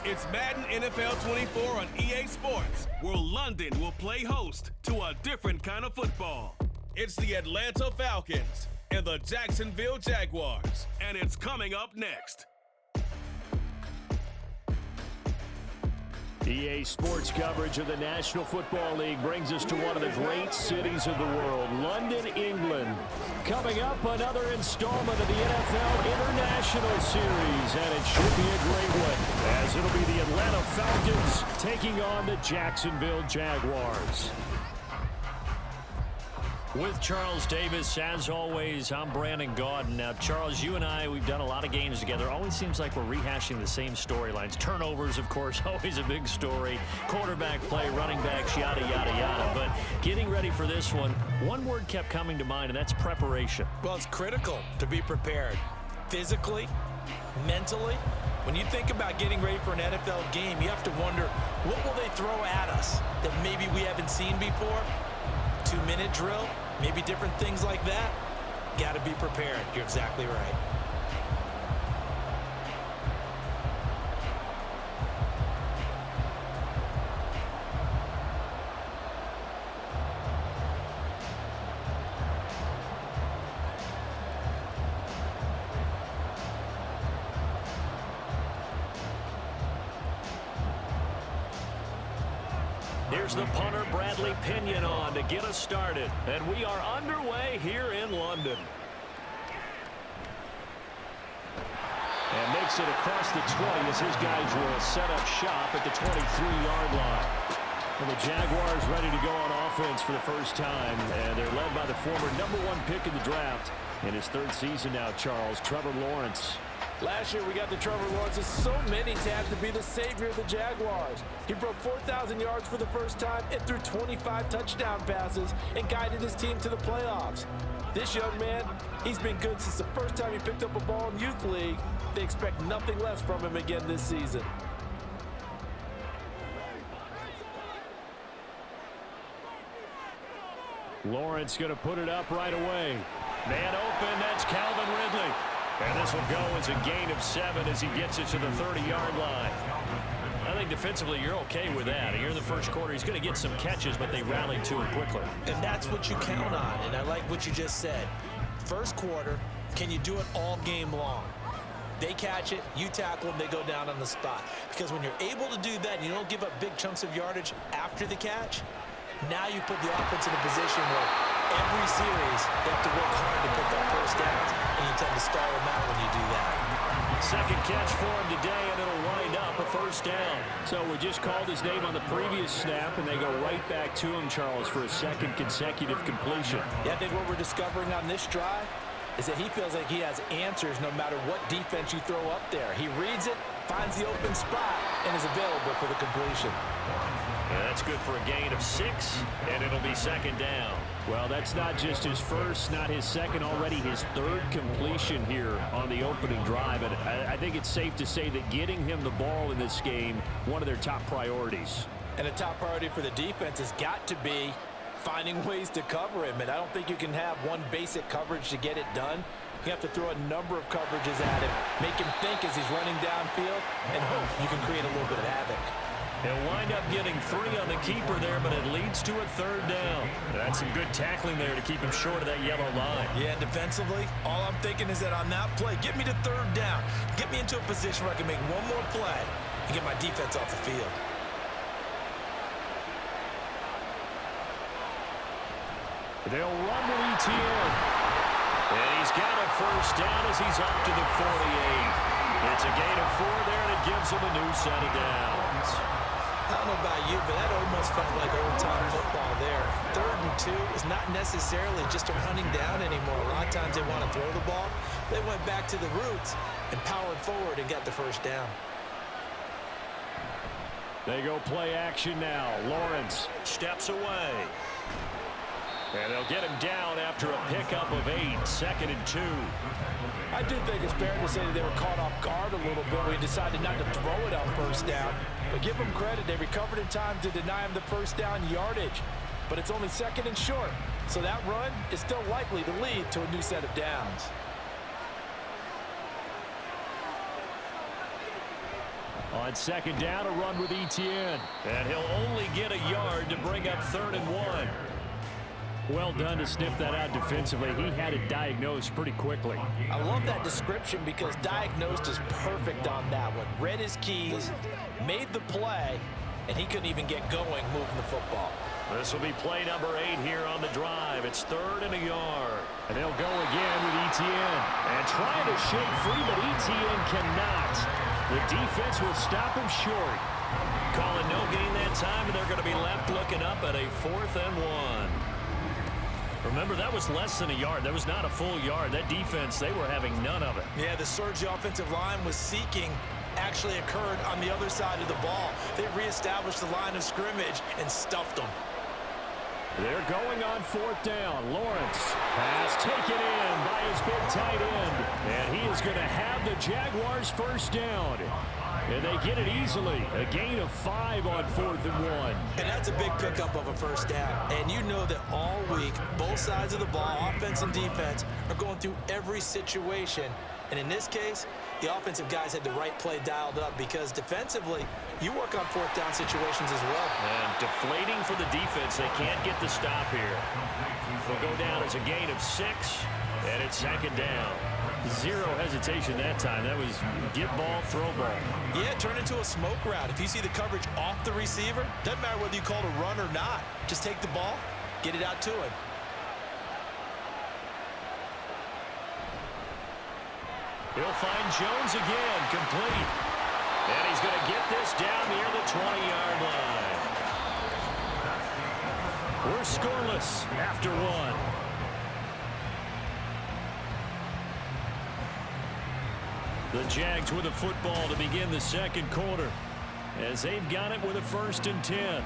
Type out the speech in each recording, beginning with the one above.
It's Madden NFL 24 on EA Sports, where London will play host to a different kind of football. It's the Atlanta Falcons and the Jacksonville Jaguars, and it's coming up next. EA Sports coverage of the National Football League brings us to one of the great cities of the world, London, England. Coming up, another installment of the NFL International Series, and it should be a great one, as it'll be the Atlanta Falcons taking on the Jacksonville Jaguars. With Charles Davis, as always, I'm Brandon Gaudin. Now, Charles, you and I, we've done a lot of games together. Always seems like we're rehashing the same storylines. Turnovers, of course, always a big story. Quarterback play, running backs, yada, yada, yada. But getting ready for this one word kept coming to mind, and that's preparation. Well, it's critical to be prepared. Physically, mentally. When you think about getting ready for an NFL game, you have to wonder, what will they throw at us that maybe we haven't seen before? 2-minute drill, maybe different things like that. Got to be prepared. You're exactly right. Here's the punter, Bradley Pinion, on to get us started. And we are underway here in London. And makes it across the 20 as his guys will set up shop at the 23-yard line. And the Jaguars ready to go on offense for the first time. And they're led by the former #1 pick in the draft. In his third season now, Charles, Trevor Lawrence. Last year, we got the Trevor Lawrences so many tapped to be the savior of the Jaguars. He broke 4,000 yards for the first time and threw 25 touchdown passes and guided his team to the playoffs. This young man, he's been good since the first time he picked up a ball in Youth League. They expect nothing less from him again this season. Lawrence going to put it up right away. Man open, that's Calvin Ridley. And this will go as a gain of 7 as he gets it to the 30-yard line. I think defensively you're okay with that. Here in the first quarter, he's going to get some catches, but they rallied to him quickly. And that's what you count on, and I like what you just said. First quarter, can you do it all game long? They catch it, you tackle them, they go down on the spot. Because when you're able to do that and you don't give up big chunks of yardage after the catch, now you put the offense in a position where every series they have to work hard to pick up first downs, and you tend to stall them out when you do that. Second catch for him today, and it'll wind up a first down. So we just called his name on the previous snap, and they go right back to him, Charles, for a second consecutive completion. Yeah, I think what we're discovering on this drive is that he feels like he has answers no matter what defense you throw up there. He reads it, finds the open spot, and is available for the completion. Yeah, that's good for a gain of 6, and it'll be second down. Well, that's not just his first, not his second, already his third completion here on the opening drive. And I think it's safe to say that getting him the ball in this game, one of their top priorities. And a top priority for the defense has got to be finding ways to cover him. And I don't think you can have one basic coverage to get it done. You have to throw a number of coverages at him, make him think as he's running downfield, and hope you can create a little bit of havoc. He'll wind up getting 3 on the keeper there, but it leads to a third down. That's some good tackling there to keep him short of that yellow line. Yeah, defensively, all I'm thinking is that on that play, get me to third down. Get me into a position where I can make one more play and get my defense off the field. They'll run with ETN. And he's got a first down as he's up to the 48. It's a gain of 4 there, and it gives him a new set of downs. I don't know about you, but that almost felt like old-time football there. 3rd and 2 is not necessarily just a running down anymore. A lot of times they want to throw the ball. They went back to the roots and powered forward and got the first down. They go play action now. Lawrence steps away. And they'll get him down after a pickup of 8, 2nd and 2. I do think it's fair to say that they were caught off guard a little bit when he decided not to throw it on first down. But give them credit, they recovered in time to deny him the first down yardage. But it's only 2nd and short, so that run is still likely to lead to a new set of downs. On second down, a run with Etienne. And he'll only get a yard to bring up 3rd and 1. Well done to sniff that out defensively. He had it diagnosed pretty quickly. I love that description because diagnosed is perfect on that one. Read his keys, made the play, and he couldn't even get going moving the football. This will be play number 8 here on the drive. It's 3rd and a yard. And they'll go again with Etienne. And trying to shake free, but Etienne cannot. The defense will stop him short. Calling no gain that time, and they're going to be left looking up at a 4th and 1. Remember, that was less than a yard. That was not a full yard. That defense, they were having none of it. Yeah, the surge the offensive line was seeking actually occurred on the other side of the ball. They reestablished the line of scrimmage and stuffed them. They're going on 4th down. Lawrence pass taken in by his big tight end. And he is going to have the Jaguars first down. And they get it easily. A gain of 5 on 4th and 1. And that's a big pickup of a first down. And you know that all week, both sides of the ball, offense and defense, are going through every situation. And in this case, the offensive guys had the right play dialed up because defensively, you work on 4th down situations as well. And deflating for the defense. They can't get the stop here. They'll go down as a gain of 6, and it's 2nd down. Zero hesitation that time. That was get ball, throw ball. Yeah, turn into a smoke route. If you see the coverage off the receiver, doesn't matter whether you call it a run or not. Just take the ball, get it out to him. He'll find Jones again, complete. And he's going to get this down near the 20-yard line. We're scoreless after 1. The Jags with a football to begin the 2nd quarter as they've got it with a 1st and 10.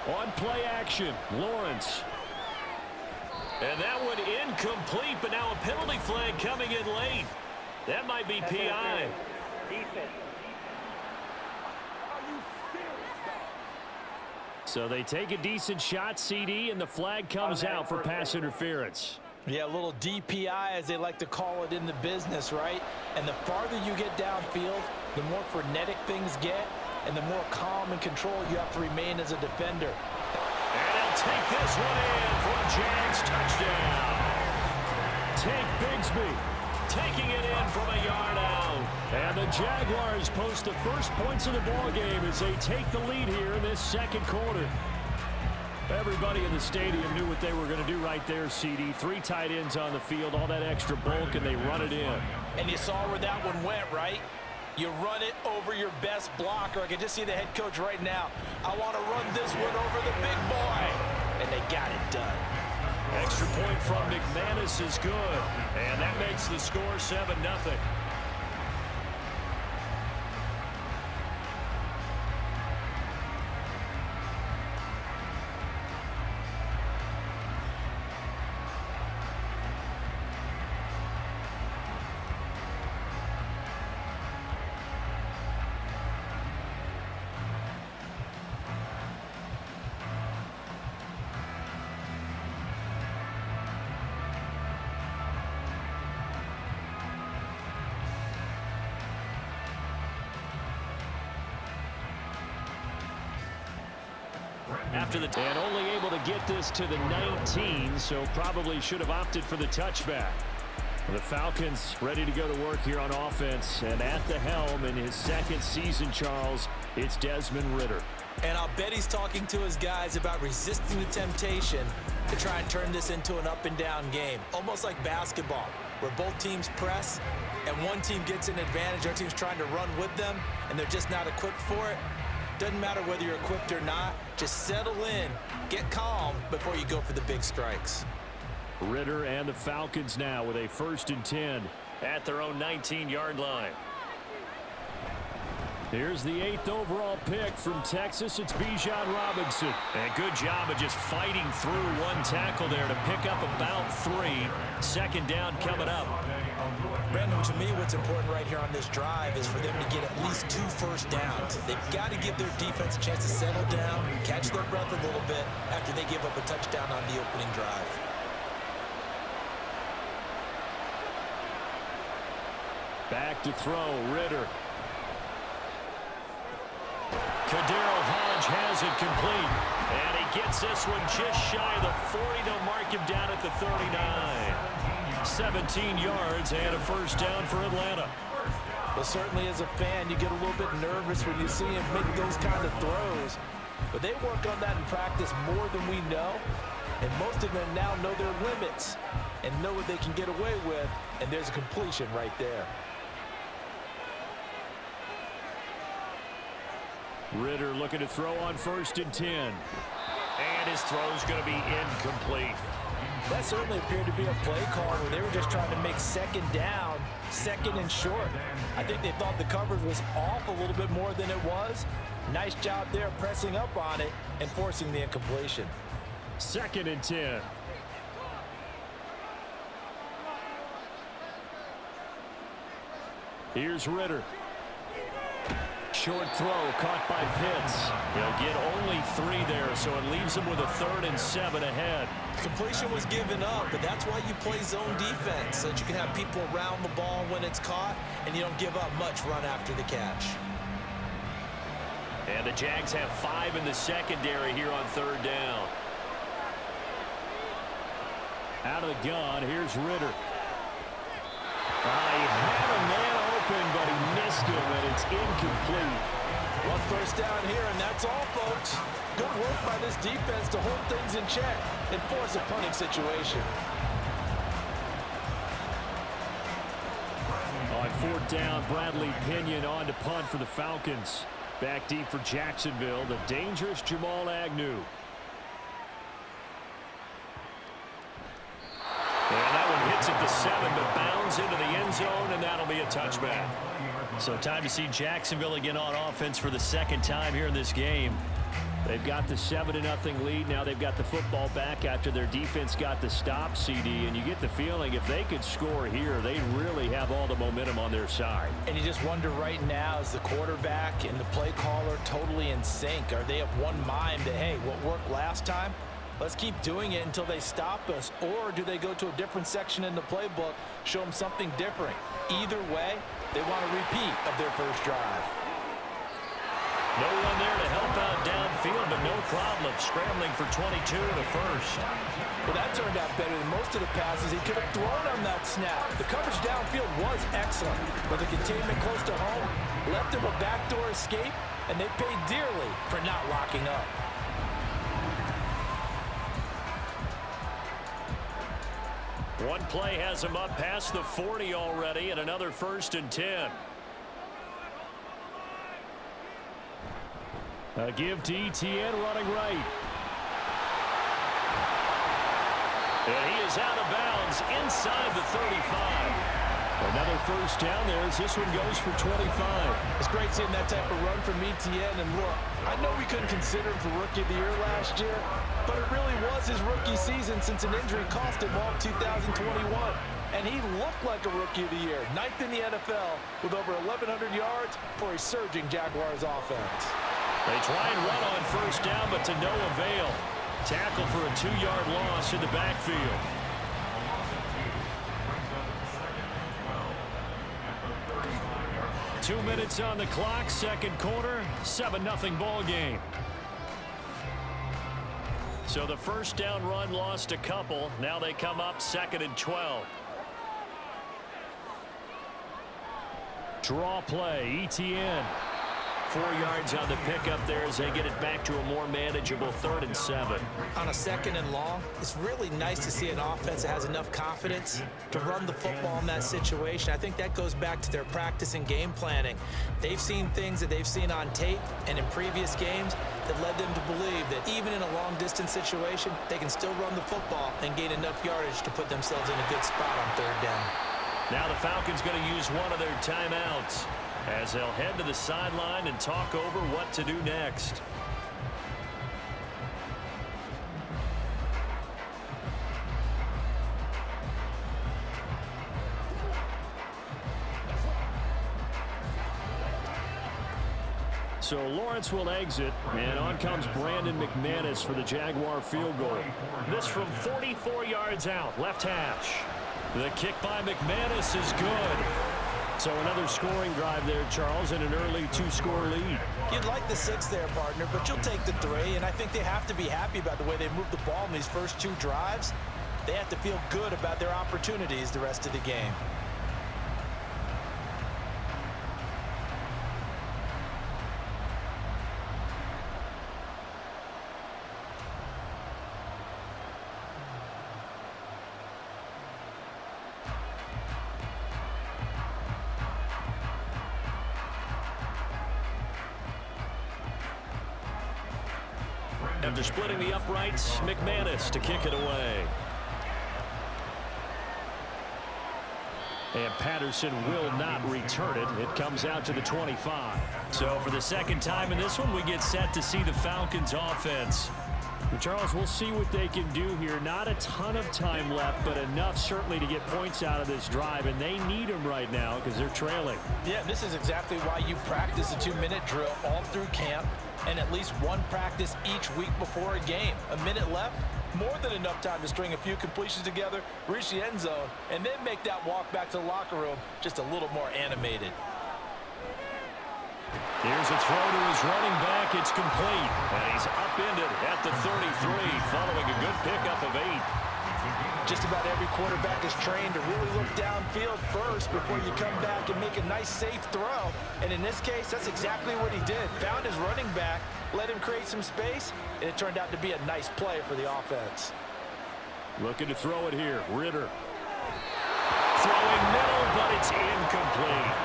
On play action, Lawrence. And that one incomplete, but now a penalty flag coming in late. That might be PI. So they take a decent shot, CD, and the flag comes out for pass interference. Yeah, a little DPI, as they like to call it in the business, right? And the farther you get downfield, the more frenetic things get, and the more calm and control you have to remain as a defender. And he'll take this one in for a Jags touchdown. Tank Bigsby taking it in from a yard out. And the Jaguars post the first points of the ball game as they take the lead here in this 2nd quarter. Everybody in the stadium knew what they were going to do right there, CD. 3 tight ends on the field, all that extra bulk, and they run it in. And you saw where that one went, right? You run it over your best blocker. I can just see the head coach right now. I want to run this one over the big boy. And they got it done. Extra point from McManus is good. And that makes the score 7-0. And only able to get this to the 19, so probably should have opted for the touchback. The Falcons ready to go to work here on offense, and at the helm in his 2nd season, Charles, it's Desmond Ridder. And I'll bet he's talking to his guys about resisting the temptation to try and turn this into an up-and-down game, almost like basketball, where both teams press and one team gets an advantage, our team's trying to run with them, and they're just not equipped for it. Doesn't matter whether you're equipped or not. Just settle in, get calm before you go for the big strikes. Ridder and the Falcons now with a 1st and 10 at their own 19-yard line. Here's the 8th overall pick from Texas. It's Bijan Robinson. And good job of just fighting through one tackle there to pick up about 3. Second down coming up. Brandon, to me, what's important right here on this drive is for them to get at least 2 first downs. They've got to give their defense a chance to settle down, catch their breath a little bit after they give up a touchdown on the opening drive. Back to throw, Ritter. Kadero Hodge has it complete. And he gets this one just shy of the 40. They'll mark him down at the 39. 17 yards and a first down for Atlanta. Well, certainly as a fan, you get a little bit nervous when you see him make those kind of throws. But they work on that in practice more than we know. And most of them now know their limits and know what they can get away with. And there's a completion right there. Ritter looking to throw on 1st and 10. And his throw's going to be incomplete. That certainly appeared to be a play call where they were just trying to make second down, second and short. I think they thought the coverage was off a little bit more than it was. Nice job there pressing up on it and forcing the incompletion. 2nd and 10. Here's Ritter. Short throw caught by Pitts. He'll get only 3 there, so it leaves him with a 3rd and 7 ahead. Completion was given up, but that's why you play zone defense, so that you can have people around the ball when it's caught, and you don't give up much run after the catch. And the Jags have 5 in the secondary here on 3rd down. Out of the gun, here's Ritter. He had a man open, but he missed him, and it's incomplete. 1 first down here, and that's all, folks. Good work by this defense to hold things in check and force a punting situation. On 4th down, Bradley Pinion on to punt for the Falcons. Back deep for Jacksonville, the dangerous Jamal Agnew. And that one hits at the 7, but bounds into the end zone, and that'll be a touchback. So time to see Jacksonville again on offense for the 2nd time here in this game. They've got the 7-0 lead. Now they've got the football back after their defense got the stop, CD. And you get the feeling if they could score here, they really have all the momentum on their side. And you just wonder right now, is the quarterback and the play caller totally in sync? Are they of one mind that, hey, what worked last time? Let's keep doing it until they stop us. Or do they go to a different section in the playbook, show them something different? Either way, they want a repeat of their first drive. No one there to help out downfield, but no problem scrambling for 22 to first. Well, that turned out better than most of the passes he could have thrown on that snap. The coverage downfield was excellent, but the containment close to home left him a backdoor escape, and they paid dearly for not locking up. One play has him up past the 40 already, and another 1st and 10. A give to Etienne running right. And he is out of bounds inside the 35. Another first down there as this one goes for 25. It's great seeing that type of run from Etienne. And look, I know we couldn't consider him for Rookie of the Year last year, but it really was his rookie season since an injury cost him all of 2021. And he looked like a Rookie of the Year, 9th in the NFL with over 1,100 yards for a surging Jaguars offense. They try and run on first down, but to no avail. Tackle for a 2-yard loss in the backfield. Two minutes on the clock, 2nd quarter, 7-0 ball game. So the first down run lost a couple. Now they come up 2nd and 12. Draw play, Etienne. 4 yards on the pickup there as they get it back to a more manageable 3rd and 7. On a 2nd and long, it's really nice to see an offense that has enough confidence to run the football in that situation. I think that goes back to their practice and game planning. They've seen things that they've seen on tape and in previous games that led them to believe that even in a long-distance situation, they can still run the football and gain enough yardage to put themselves in a good spot on 3rd down. Now the Falcons going to use one of their timeouts as they'll head to the sideline and talk over what to do next. So Lawrence will exit, and on comes Brandon McManus for the Jaguar field goal. This from 44 yards out, left hash. The kick by McManus is good. So another scoring drive there, Charles, and an early 2-score lead. You'd like the 6 there, partner, but you'll take the 3, and I think they have to be happy about the way they moved the ball in these first 2 drives. They have to feel good about their opportunities the rest of the game. After splitting the uprights, McManus to kick it away. And Patterson will not return it. It comes out to the 25. So for the second time in this one, we get set to see the Falcons offense. And Charles, we'll see what they can do here. Not a ton of time left, but enough certainly to get points out of this drive, and they need them right now because they're trailing. Yeah, this is exactly why you practice a 2-minute drill all through camp and at least one practice each week before a game. A minute left, more than enough time to string a few completions together, reach the end zone, and then make that walk back to the locker room just a little more animated. Here's a throw to his running back. It's complete. And he's upended at the 33 following a good pickup of 8. Just about every quarterback is trained to really look downfield first before you come back and make a nice, safe throw. And in this case, that's exactly what he did. Found his running back, let him create some space, and it turned out to be a nice play for the offense. Looking to throw it here. Ritter. Throwing middle, but it's incomplete.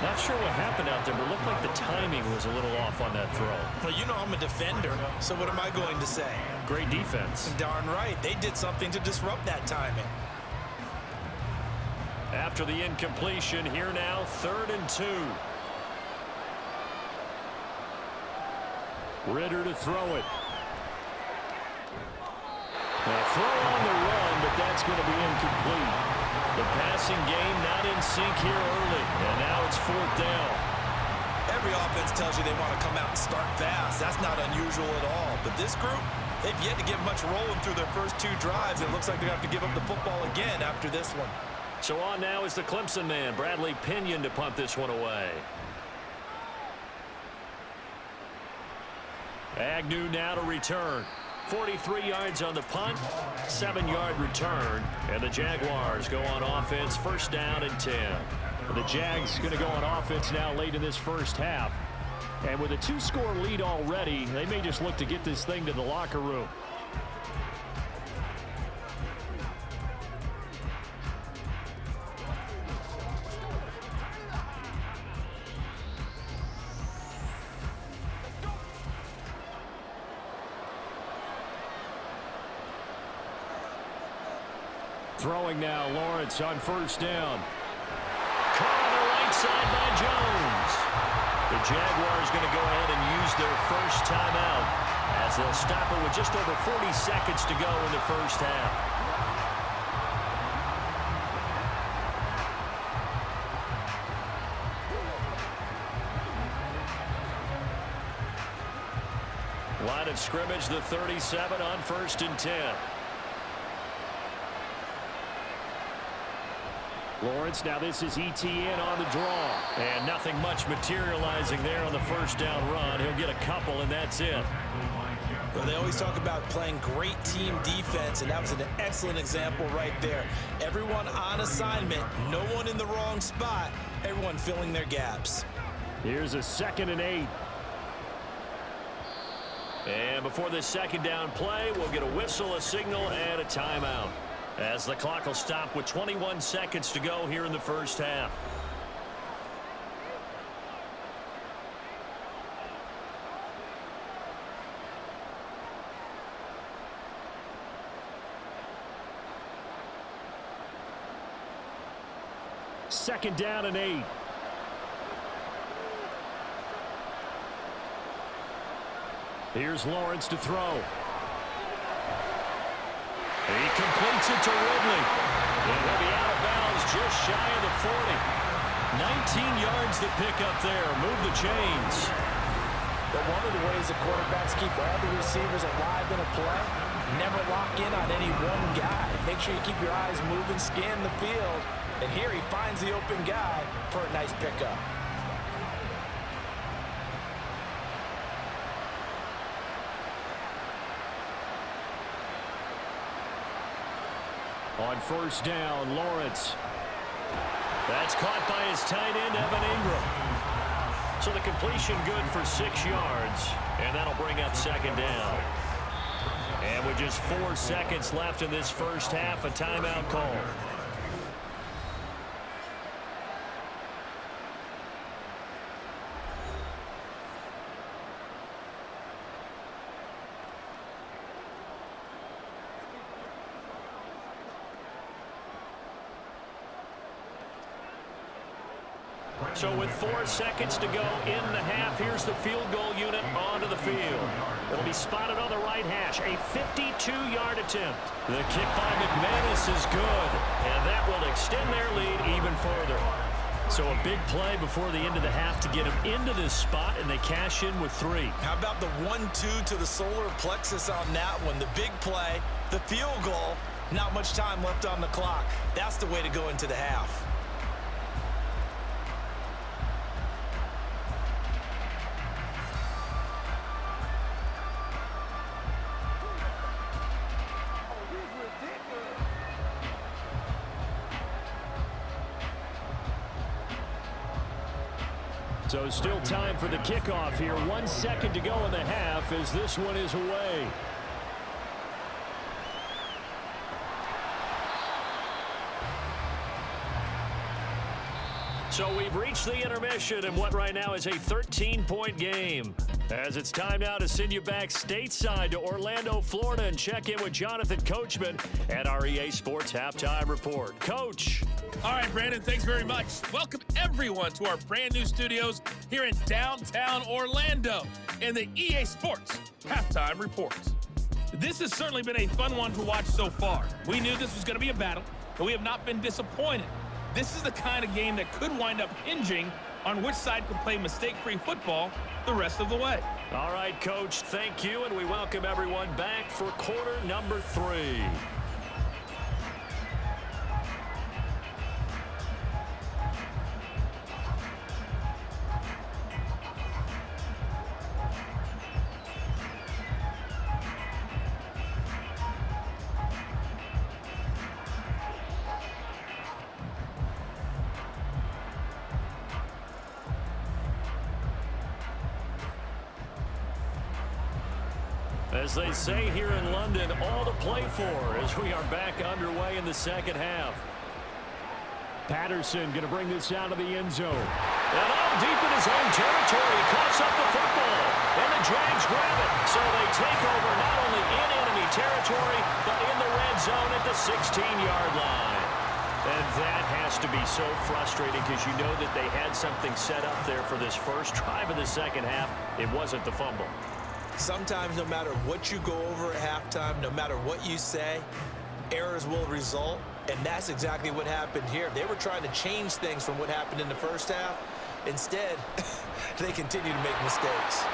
Not sure what happened out there, but it looked like the timing was a little off on that throw. Well, you know I'm a defender, so what am I going to say? Great defense. Darn right. They did something to disrupt that timing. After the incompletion, here now, 3rd and 2. Ritter to throw it. Now throw on the run, but that's going to be incomplete. The passing game not in sync here early, and now it's 4th down. Every offense tells you they want to come out and start fast. That's not unusual at all. But this group, they've yet to get much rolling through their first 2 drives. It looks like they're going to have to give up the football again after this one. So on now is the Clemson man, Bradley Pinion, to punt this one away. Agnew now to return. 43 yards on the punt, 7-yard return, and the Jaguars go on offense, 1st down and 10. The Jags going to go on offense now late in this first half. And with a 2-score lead already, they may just look to get this thing to the locker room. Throwing now, Lawrence on 1st down. Caught on the right side by Jones. The Jaguars going to go ahead and use their first timeout as they'll stop it with just over 40 seconds to go in the first half. Line of scrimmage, the 37 on 1st and 10. Lawrence, now this is ETN on the draw. And nothing much materializing there on the 1st down run. He'll get a couple, and that's it. Well, they always talk about playing great team defense, and that was an excellent example right there. Everyone on assignment, no one in the wrong spot, everyone filling their gaps. Here's a 2nd and 8. And before this 2nd down play, we'll get a whistle, a signal, and a timeout, as the clock will stop with 21 seconds to go here in the first half. Second down and 8. Here's Lawrence to throw. He completes it to Ridley. And he'll be out of bounds just shy of the 40. 19 yards to pick up there. Move the chains. But one of the ways the quarterbacks keep all the receivers alive in a play, never lock in on any one guy. Make sure you keep your eyes moving, scan the field. And here he finds the open guy for a nice pickup. On first down, Lawrence. That's caught by his tight end, Evan Ingram. So the completion good for 6 yards, and that'll bring up second down. And with just 4 seconds left in this first half, a timeout call. So with 4 seconds to go in the half, here's the field goal unit onto the field. It'll be spotted on the right hash, a 52-yard attempt. The kick by McManus is good, and that will extend their lead even further. So a big play before the end of the half to get them into this spot, and they cash in with 3. How about the 1-2 to the solar plexus on that one? The big play, the field goal, not much time left on the clock. That's the way to go into the half. So still time for the kickoff here. 1 second to go in the half as this one is away. So we've reached the intermission in what right now is a 13-point game. As it's time now to send you back stateside to Orlando, Florida, and check in with Jonathan Coachman at our EA Sports Halftime Report. Coach. All right, Brandon, thanks very much. Welcome, everyone, to our brand-new studios here in downtown Orlando in the EA Sports Halftime Report. This has certainly been a fun one to watch so far. We knew this was going to be a battle, but we have not been disappointed. This is the kind of game that could wind up hinging on which side can play mistake-free football the rest of the way. All right, Coach, thank you, and we welcome everyone back for quarter number 3. As they say here in London, all to play for as we are back underway in the second half. Patterson going to bring this out of the end zone. And all deep in his own territory, he coughs up the football. And the Jags grab it. So they take over not only in enemy territory, but in the red zone at the 16-yard line. And that has to be so frustrating because you know that they had something set up there for this first drive of the second half. It wasn't the fumble. Sometimes no matter what you go over at halftime, no matter what you say, errors will result, and that's exactly what happened here. They were trying to change things from what happened in the first half. Instead, they continue to make mistakes.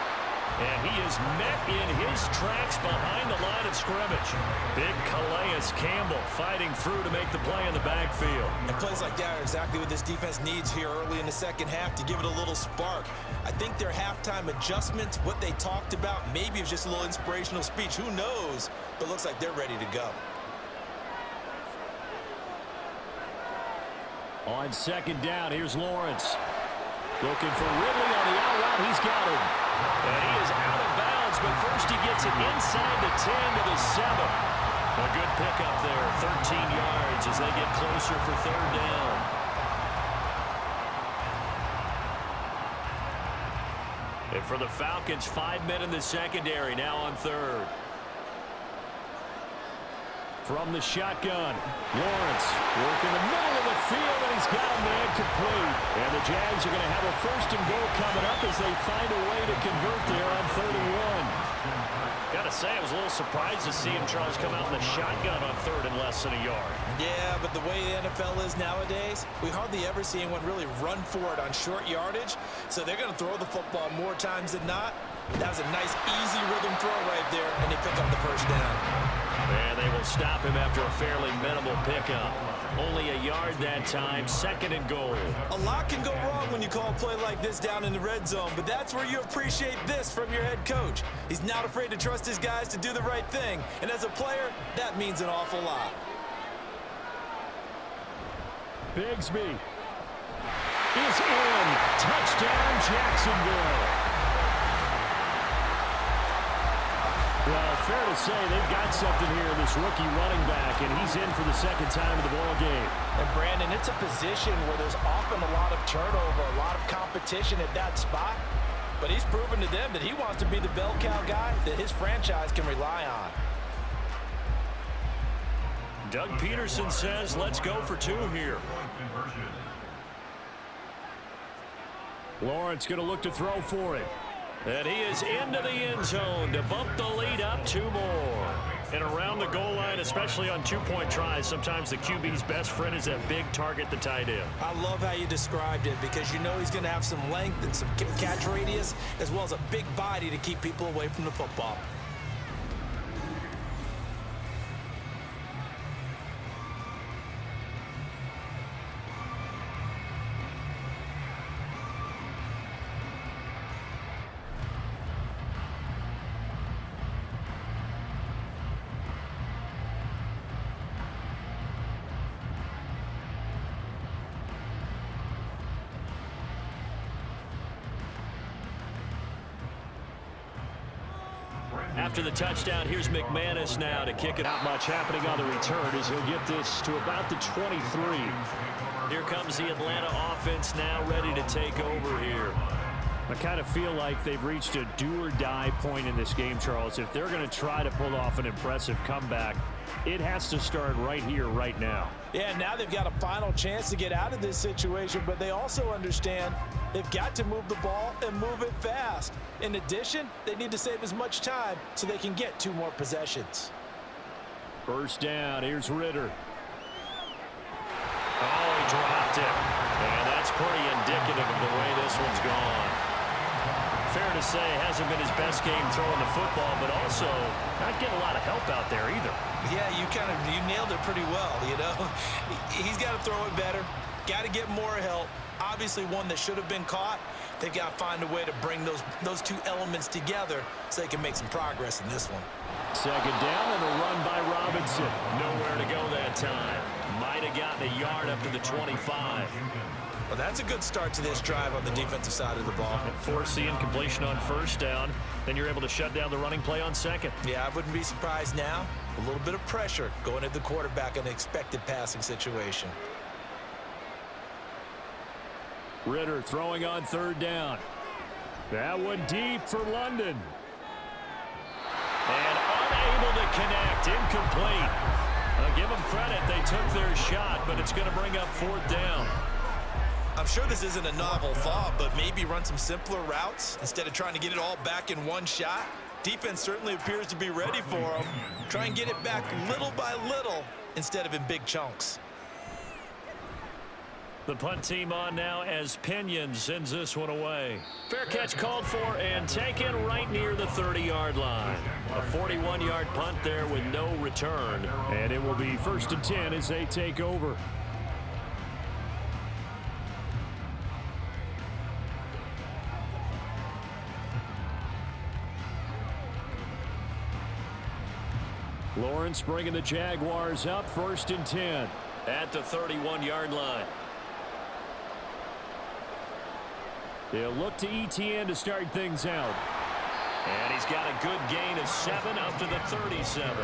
And he is met in his tracks behind the line of scrimmage. Big Calais Campbell fighting through to make the play in the backfield. And plays like that are exactly what this defense needs here early in the second half to give it a little spark. I think their halftime adjustment, what they talked about, maybe it's just a little inspirational speech. Who knows? But looks like they're ready to go. On second down, here's Lawrence. Looking for Ridley on the out route. He's got him. And he is out of bounds, but first he gets it inside the 10 to the 7. A good pickup there, 13 yards as they get closer for third down. And for the Falcons, 5 men in the secondary, now on third. From the shotgun, Lawrence working the middle of the field, and he's got a man complete. And the Jags are going to have a first and goal coming up as they find a way to convert there on 31. Got to say, I was a little surprised to see him try to come out in the shotgun on third and less than a yard. Yeah, but the way the NFL is nowadays, we hardly ever see anyone really run for it on short yardage. So they're going to throw the football more times than not. That was a nice, easy rhythm throw right there, and they pick up the first down. And they will stop him after a fairly minimal pickup. Only a yard that time, 2nd and goal. A lot can go wrong when you call a play like this down in the red zone, but that's where you appreciate this from your head coach. He's not afraid to trust his guys to do the right thing, and as a player, that means an awful lot. Bigsby is in. Touchdown, Jacksonville. Well, fair to say they've got something here in this rookie running back, and he's in for the 2nd time of the ball game. And Brandon, it's a position where there's often a lot of turnover, a lot of competition at that spot. But he's proven to them that he wants to be the bell cow guy that his franchise can rely on. Doug Peterson says, let's go for 2 here. Lawrence going to look to throw for it. And he is into the end zone to bump the lead up 2 more. And around the goal line, especially on 2-point tries, sometimes the QB's best friend is that big target, the tight end. I love how you described it because you know he's going to have some length and some catch radius as well as a big body to keep people away from the football. After the touchdown, here's McManus now to kick it out. Much happening on the return as he'll get this to about the 23. Here comes the Atlanta offense now ready to take over here. I kind of feel like they've reached a do-or-die point in this game, Charles. If they're going to try to pull off an impressive comeback, it has to start right here, right now. Yeah, now they've got a final chance to get out of this situation, but they also understand they've got to move the ball and move it fast. In addition, they need to save as much time so they can get 2 more possessions. First down, here's Ritter. Oh, he dropped it. And that's pretty indicative of the way this one's gone. Fair to say, hasn't been his best game throwing the football, but also not getting a lot of help out there either. Yeah, you nailed it pretty well, you know. He's got to throw it better, got to get more help. Obviously one that should have been caught. They've got to find a way to bring those 2 elements together so they can make some progress in this one. 2nd down and a run by Robinson. Nowhere to go that time. Might have gotten a yard up to the 25. Well, that's a good start to this drive on the defensive side of the ball. Forcing completion on 1st down. Then you're able to shut down the running play on 2nd. Yeah, I wouldn't be surprised now. A little bit of pressure going at the quarterback in an expected passing situation. Ritter throwing on 3rd down. That one deep for London. And unable to connect. Incomplete. I'll give them credit. They took their shot, but it's going to bring up 4th down. I'm sure this isn't a novel thought, but maybe run some simpler routes instead of trying to get it all back in one shot. Defense certainly appears to be ready for them. Try and get it back little by little instead of in big chunks. The punt team on now as Pinion sends this one away. Fair catch called for and taken right near the 30-yard line. A 41-yard punt there with no return. And it will be 1st and 10 as they take over. Lawrence bringing the Jaguars up, 1st and 10 at the 31-yard line. They'll look to ETN to start things out. And he's got a good gain of 7 up to the 37.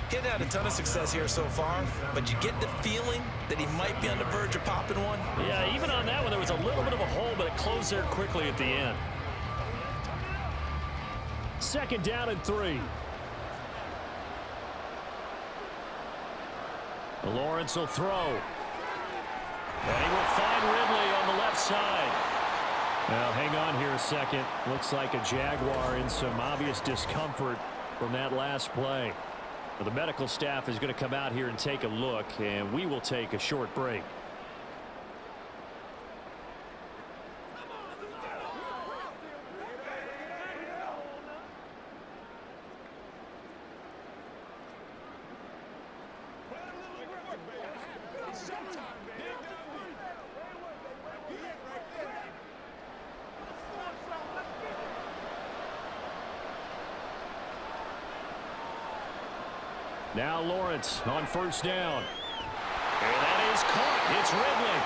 He hadn't had a ton of success here so far, but you get the feeling that he might be on the verge of popping one. Yeah, even on that one, there was a little bit of a hole, but it closed there quickly at the end. 2nd down and 3. Lawrence will throw. And he will find Ridley on the left side. Now, hang on here a second. Looks like a Jaguar in some obvious discomfort from that last play. Well, the medical staff is going to come out here and take a look, and we will take a short break. Now Lawrence on first down. And that is caught. It's Ridley.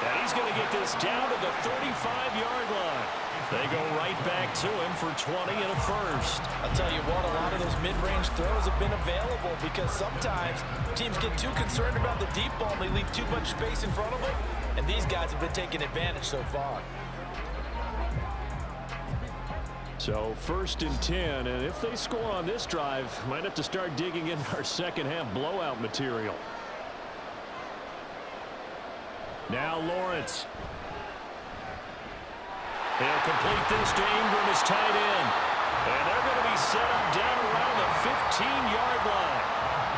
And he's going to get this down to the 35-yard line. They go right back to him for 20 and a first. I'll tell you what, a lot of those mid-range throws have been available because sometimes teams get too concerned about the deep ball and they leave too much space in front of them. And these guys have been taking advantage so far. So first and 10, and if they score on this drive, might have to start digging in our second half blowout material. Now Lawrence. He'll complete this to Ingram as tight end. And they're going to be set up down around the 15-yard line.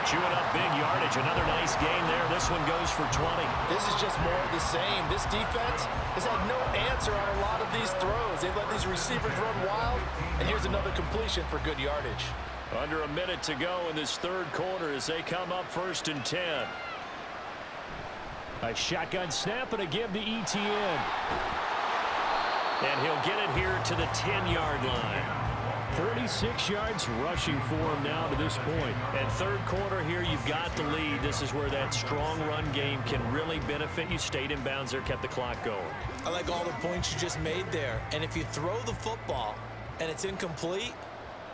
Chewing up big yardage. Another nice gain there. This one goes for 20. This is just more of the same. This defense has had no answer on a lot of these throws. They've let these receivers run wild. And here's another completion for good yardage. Under a minute to go in this third quarter as they come up first and 10. A shotgun snap and a give to ETN. And he'll get it here to the 10-yard line. 46 yards rushing for him now to this point. And third quarter here, you've got the lead. This is where that strong run game can really benefit you. Stayed in bounds there, kept the clock going. I like all the points you just made there. And if you throw the football and it's incomplete,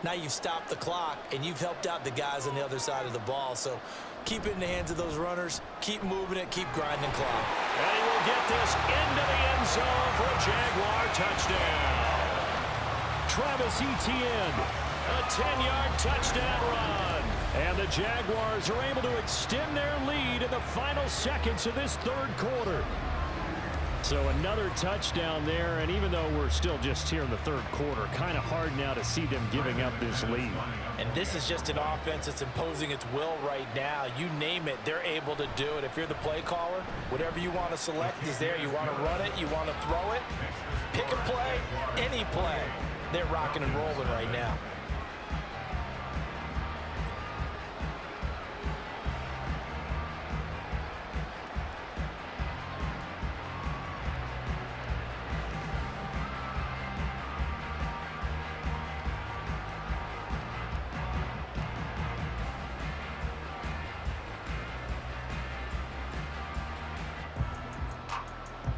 now you've stopped the clock and you've helped out the guys on the other side of the ball. So keep it in the hands of those runners. Keep moving it. Keep grinding clock. And he will get this into the end zone for a Jaguar touchdown. Travis Etienne, a 10-yard touchdown run. And the Jaguars are able to extend their lead in the final seconds of this third quarter. So another touchdown there, and even though we're still just here in the third quarter, kind of hard now to see them giving up this lead. And this is just an offense that's imposing its will right now. You name it, they're able to do it. If you're the play caller, whatever you want to select is there. You want to run it, you want to throw it, pick a play, any play. They're rocking and rolling right now.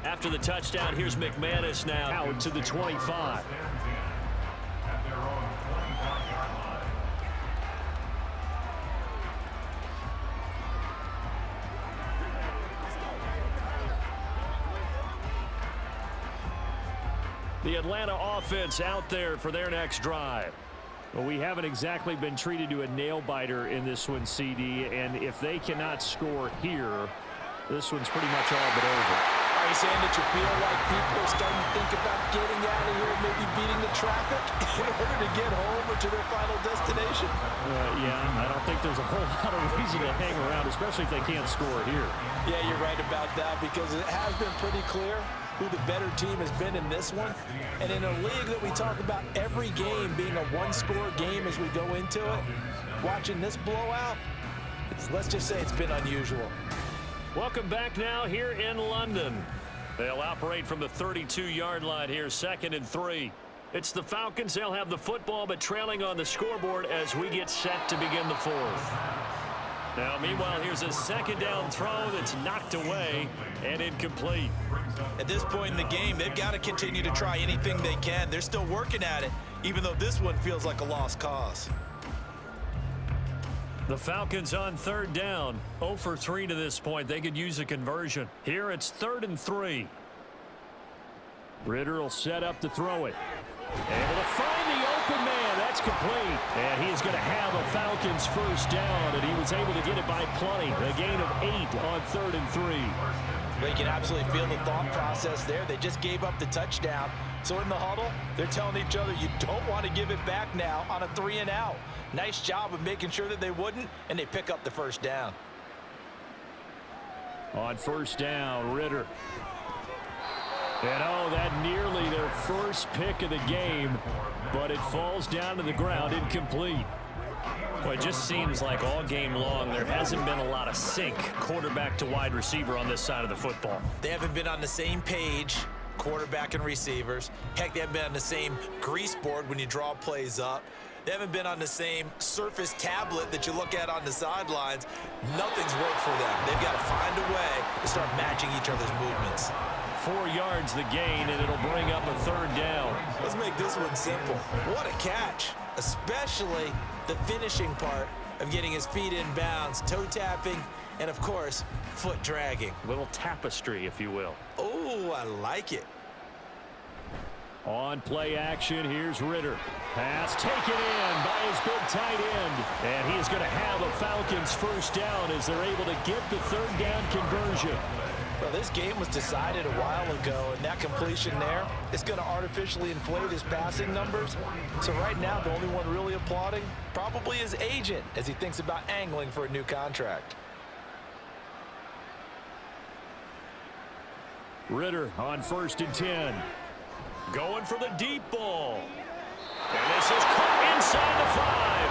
After the touchdown, here's McManus now out to the 25. The Atlanta offense out there for their next drive. Well, we haven't exactly been treated to a nail-biter in this one, CD, and if they cannot score here, this one's pretty much all but over. Are you saying that you feel like people are starting to think about getting out of here, maybe beating the traffic in order to get home or to their final destination? Yeah, I don't think there's a whole lot of reason to hang around, especially if they can't score here. Yeah, you're right about that because it has been pretty clear who the better team has been in this one. And in a league that we talk about every game being a one-score game as we go into it, watching this blowout, let's just say it's been unusual. Welcome back now here in London. They'll operate from the 32-yard line here, 2nd and 3. It's the Falcons. They'll have the football, but trailing on the scoreboard as we get set to begin the fourth. Now, meanwhile, here's a second down throw that's knocked away and incomplete. At this point in the game, they've got to continue to try anything they can. They're still working at it, even though this one feels like a lost cause. The Falcons on third down, 0 for 3 to this point. They could use a conversion. Here it's 3rd and 3. Ritter will set up to throw it. Able to find the open man. That's complete. And he is going to have a Falcons first down, and he was able to get it by plenty. A gain of 8 on 3rd and 3. They can absolutely feel the thought process there. They just gave up the touchdown. So in the huddle, they're telling each other, you don't want to give it back now on a 3 and out. Nice job of making sure that they wouldn't, and they pick up the first down. On first down, Ritter. And oh, that nearly their first pick of the game, but it falls down to the ground, incomplete. Well, it just seems like all game long there hasn't been a lot of sync quarterback to wide receiver on this side of the football. They haven't been on the same page, quarterback and receivers. Heck, they haven't been on the same grease board when you draw plays up. They haven't been on the same surface tablet that you look at on the sidelines. Nothing's worked for them. They've got to find a way to start matching each other's movements. 4 yards the gain, and it'll bring up a third down. Let's make this one simple. What a catch, especially the finishing part of getting his feet in bounds, toe tapping, and of course, foot dragging. A little tapestry, if you will. Oh, I like it. On play action, here's Ritter. Pass taken in by his big tight end. And he is going to have a Falcons first down as they're able to get the third down conversion. Well, this game was decided a while ago, and that completion there is going to artificially inflate his passing numbers. So right now, the only one really applauding probably his agent as he thinks about angling for a new contract. Ritter on 1st and 10. Going for the deep ball. And this is caught inside the 5.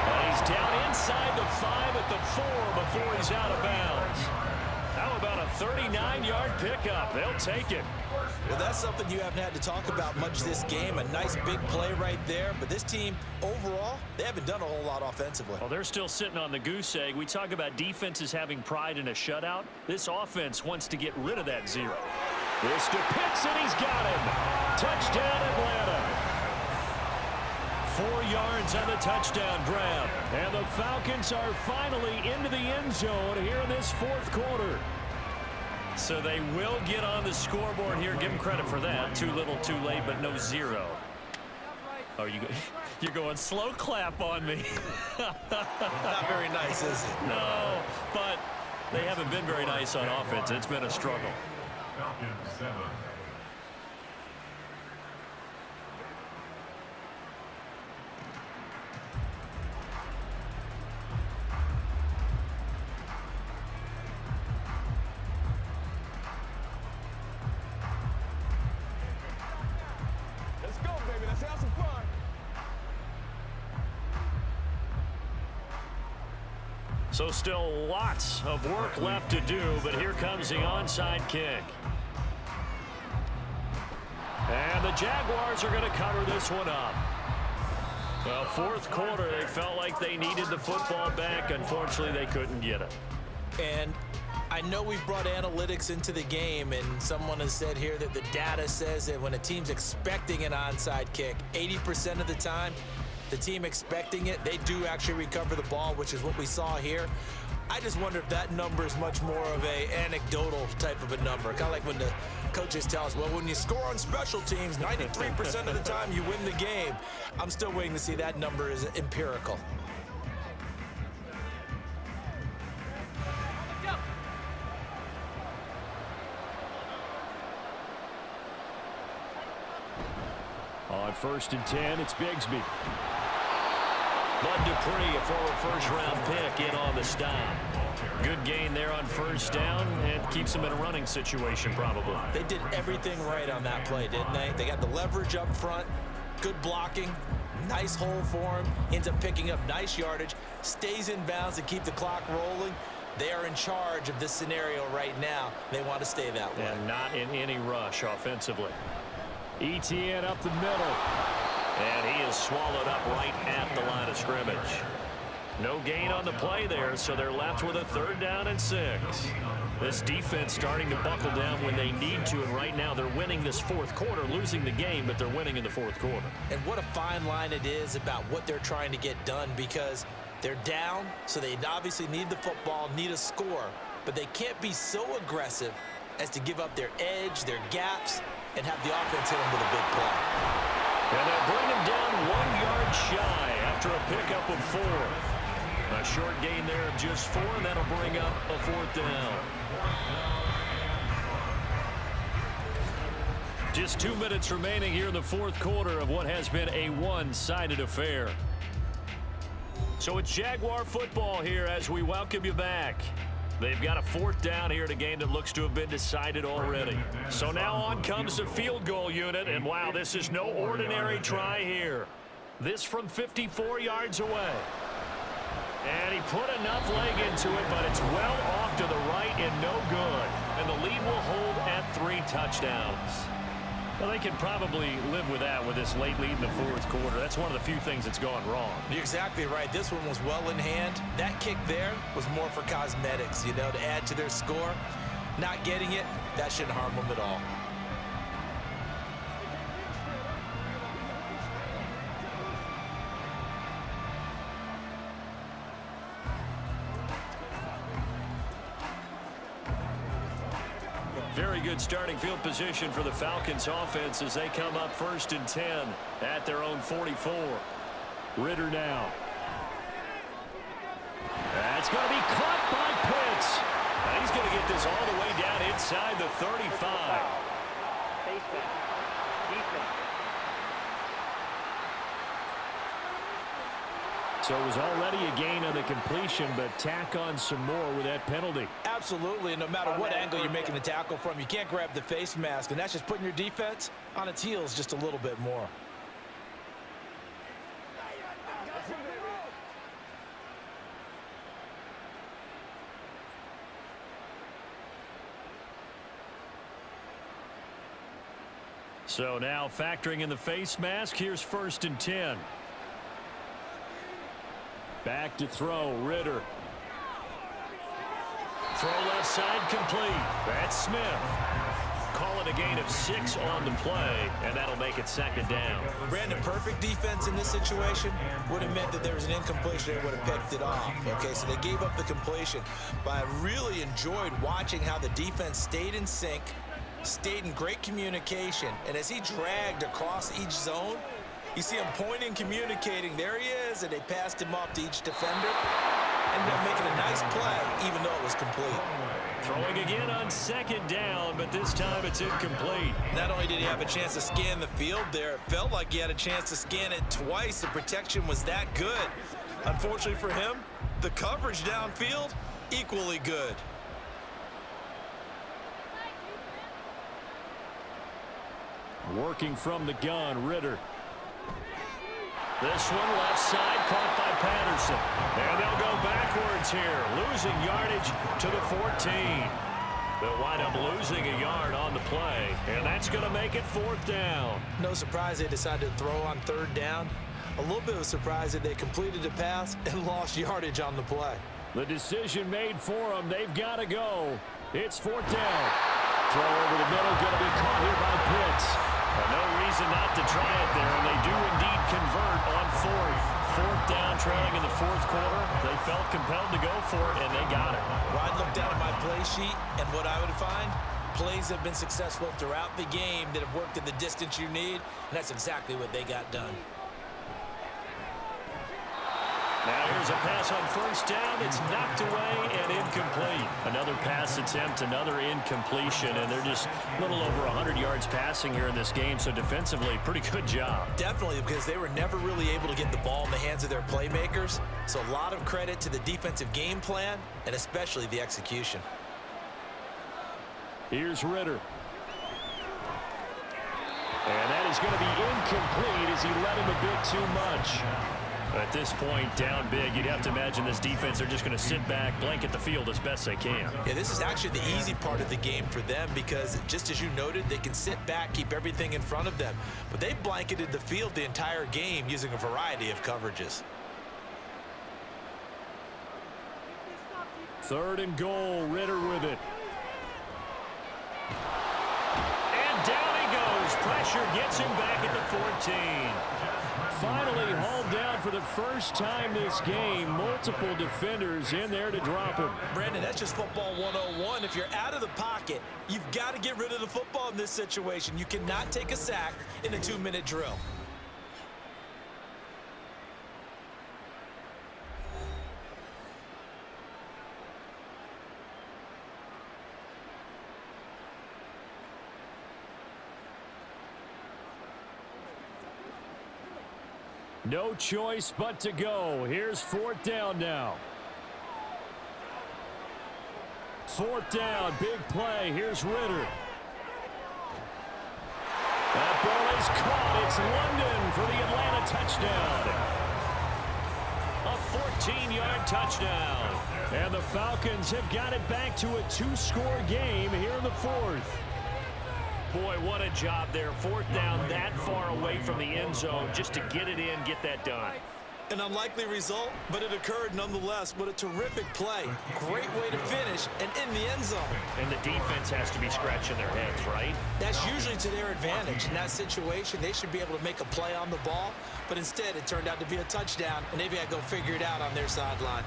And he's down inside the 5 at the 4 before he's out of bounds. How about a 39-yard pickup? They'll take it. Well, that's something you haven't had to talk about much this game. A nice big play right there. But this team, overall, they haven't done a whole lot offensively. Well, they're still sitting on the goose egg. We talk about defenses having pride in a shutout. This offense wants to get rid of that 0. This to Pitts, and he's got him. Touchdown, Atlanta. 4 yards on the touchdown grab. And the Falcons are finally into the end zone here in this 4th quarter. So they will get on the scoreboard here. Give them credit for that. Too little, too late, but no 0. Oh, you're going slow clap on me. Not very nice, is it? No, but they haven't been very nice on offense. It's been a struggle. Falcons 7. Let's go, baby. Let's have some fun. So still lots of work left to do, but here comes the onside kick. And the Jaguars are going to cover this one up. Well, 4th quarter, they felt like they needed the football back. Unfortunately, they couldn't get it. And I know we've brought analytics into the game, and someone has said here that the data says that when a team's expecting an onside kick, 80% of the time, the team expecting it, they do actually recover the ball, which is what we saw here. I just wonder if that number is much more of a anecdotal type of a number. Kind of like when the coaches tell us, well, when you score on special teams, 93% of the time you win the game. I'm still waiting to see that number is empirical. On 1st and 10, it's Bigsby. Bud Dupree, a former first-round pick, in on the stop. Good gain there on 1st down, and keeps them in a running situation probably. They did everything right on that play, didn't they? They got the leverage up front, good blocking, nice hole for him, ends up picking up nice yardage, stays in bounds to keep the clock rolling. They are in charge of this scenario right now. They want to stay that way. And not in any rush offensively. ETN up the middle. And he is swallowed up right at the line of scrimmage. No gain on the play there, so they're left with a 3rd down and 6. This defense starting to buckle down when they need to, and right now they're winning this 4th quarter, losing the game, but they're winning in the 4th quarter. And what a fine line it is about what they're trying to get done, because they're down, so they obviously need the football, need a score, but they can't be so aggressive as to give up their edge, their gaps, and have the offense hit them with a big play. And they'll bring him down 1 yard shy after a pickup of 4. A short gain there of just 4, and that'll bring up a 4th down. Just 2 minutes remaining here in the 4th quarter of what has been a one-sided affair. So it's Jaguar football here as we welcome you back. They've got a 4th down here in a game that looks to have been decided already. So now on comes the field goal unit, and wow, this is no ordinary try here. This from 54 yards away. And he put enough leg into it, but it's well off to the right and no good. And the lead will hold at 3 touchdowns. Well, they can probably live with that with this late lead in the fourth quarter. That's one of the few things that's gone wrong. You're exactly right. This one was well in hand. That kick there was more for cosmetics, you know, to add to their score. Not getting it, that shouldn't harm them at all. Very good starting field position for the Falcons offense as they come up 1st and 10 at their own 44. Ritter now. That's going to be caught by Pitts. Now he's going to get this all the way down inside the 35. So it was already a gain on the completion, but tack on some more with that penalty. Absolutely, and no matter what angle you're making the tackle from, you can't grab the face mask, and that's just putting your defense on its heels just a little bit more. So now factoring in the face mask, here's 1st and 10. Back to throw, Ritter. Throw left side complete. That's Smith. Call it a gain of 6 on the play, and that'll make it 2nd down. Brandon, perfect defense in this situation would have meant that there was an incompletion and would have picked it off. Okay, so they gave up the completion. But I really enjoyed watching how the defense stayed in sync, stayed in great communication, and as he dragged across each zone, you see him pointing, communicating. There he is, and they passed him off to each defender. Ended up making a nice play, even though it was complete. Throwing again on 2nd down, but this time it's incomplete. Not only did he have a chance to scan the field there, it felt like he had a chance to scan it twice. The protection was that good. Unfortunately for him, the coverage downfield, equally good. Working from the gun, Ritter. This one left side caught by Patterson. And they'll go backwards here, losing yardage to the 14. They'll wind up losing a yard on the play, and that's going to make it 4th down. No surprise they decided to throw on 3rd down. A little bit of a surprise that they completed the pass and lost yardage on the play. The decision made for them. They've got to go. It's 4th down. Throw over the middle, going to be caught here by Pitts. No reason not to try it there, and they do indeed convert on 4th. 4th down, trailing in the 4th quarter. They felt compelled to go for it, and they got it. Well, I'd look down at my play sheet, and what I would find, plays have been successful throughout the game that have worked in the distance you need, and that's exactly what they got done. Now here's a pass on 1st down. It's knocked away and incomplete. Another pass attempt, another incompletion, and they're just a little over 100 yards passing here in this game, so defensively, pretty good job. Definitely, because they were never really able to get the ball in the hands of their playmakers, so a lot of credit to the defensive game plan and especially the execution. Here's Ritter. And that is going to be incomplete as he led him a bit too much. At this point, down big, you'd have to imagine this defense, they're just going to sit back, blanket the field as best they can. Yeah, this is actually the easy part of the game for them because, just as you noted, they can sit back, keep everything in front of them. But they blanketed the field the entire game using a variety of coverages. 3rd and goal, Ritter with it. And down he goes. Pressure gets him back at the 14. Finally hauled down for the first time this game. Multiple defenders in there to drop him. Brandon, that's just football 101. If you're out of the pocket, you've got to get rid of the football in this situation. You cannot take a sack in a 2-minute drill. No choice but to go. Here's 4th down now. 4th down, big play. Here's Ritter. That ball is caught. It's London for the Atlanta touchdown. A 14-yard touchdown. And the Falcons have got it back to a 2-score game here in the 4th. Boy, what a job there. Fourth down that far away from the end zone just to get it in, get that done. An unlikely result, but it occurred nonetheless. What a terrific play. Great way to finish and in the end zone. And the defense has to be scratching their heads, right? That's usually to their advantage. In that situation, they should be able to make a play on the ball, but instead it turned out to be a touchdown, and they've got to go figure it out on their sideline.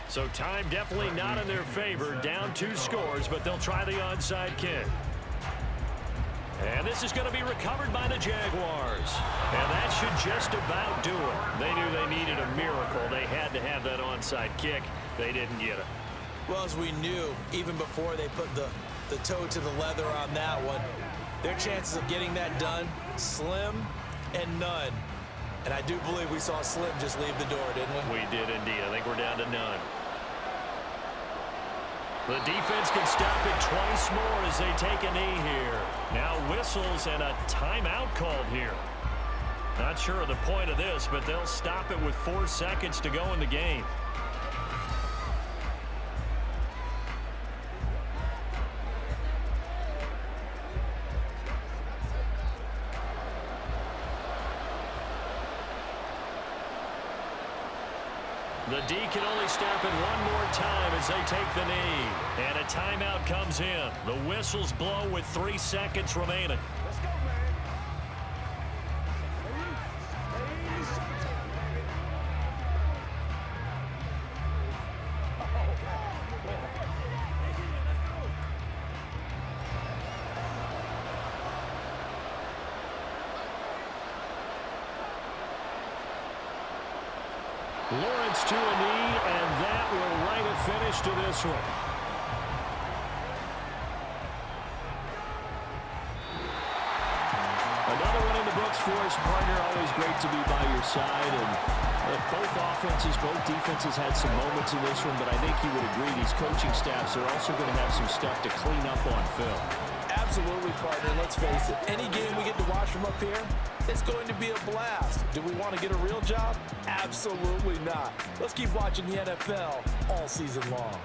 So time definitely not in their favor. Down 2 scores, but they'll try the onside kick. And this is going to be recovered by the Jaguars. And that should just about do it. They knew they needed a miracle. They had to have that onside kick. They didn't get it. Well, as we knew, even before they put the toe to the leather on that one, their chances of getting that done, slim and none. And I do believe we saw Slim just leave the door, didn't we? We did indeed. I think we're down to none. The defense can stop it twice more as they take a knee here. Now whistles and a timeout called here. Not sure of the point of this, but they'll stop it with 4 seconds to go in the game. The D can only stop it one more time as they take the knee. And a timeout comes in. The whistles blow with 3 seconds remaining. Let's go, man. Lawrence to a knee, and that will write a finish to this one. Another one in the books for us, partner. Always great to be by your side. And both offenses, both defenses had some moments in this one, but I think you would agree these coaching staffs are also going to have some stuff to clean up on film. Absolutely, partner. Let's face it. Any game we get to watch from up here, it's going to be a blast. Do we want to get a real job? Absolutely not. Let's keep watching the NFL all season long.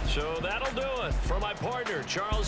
So that'll do it for my partner, Charles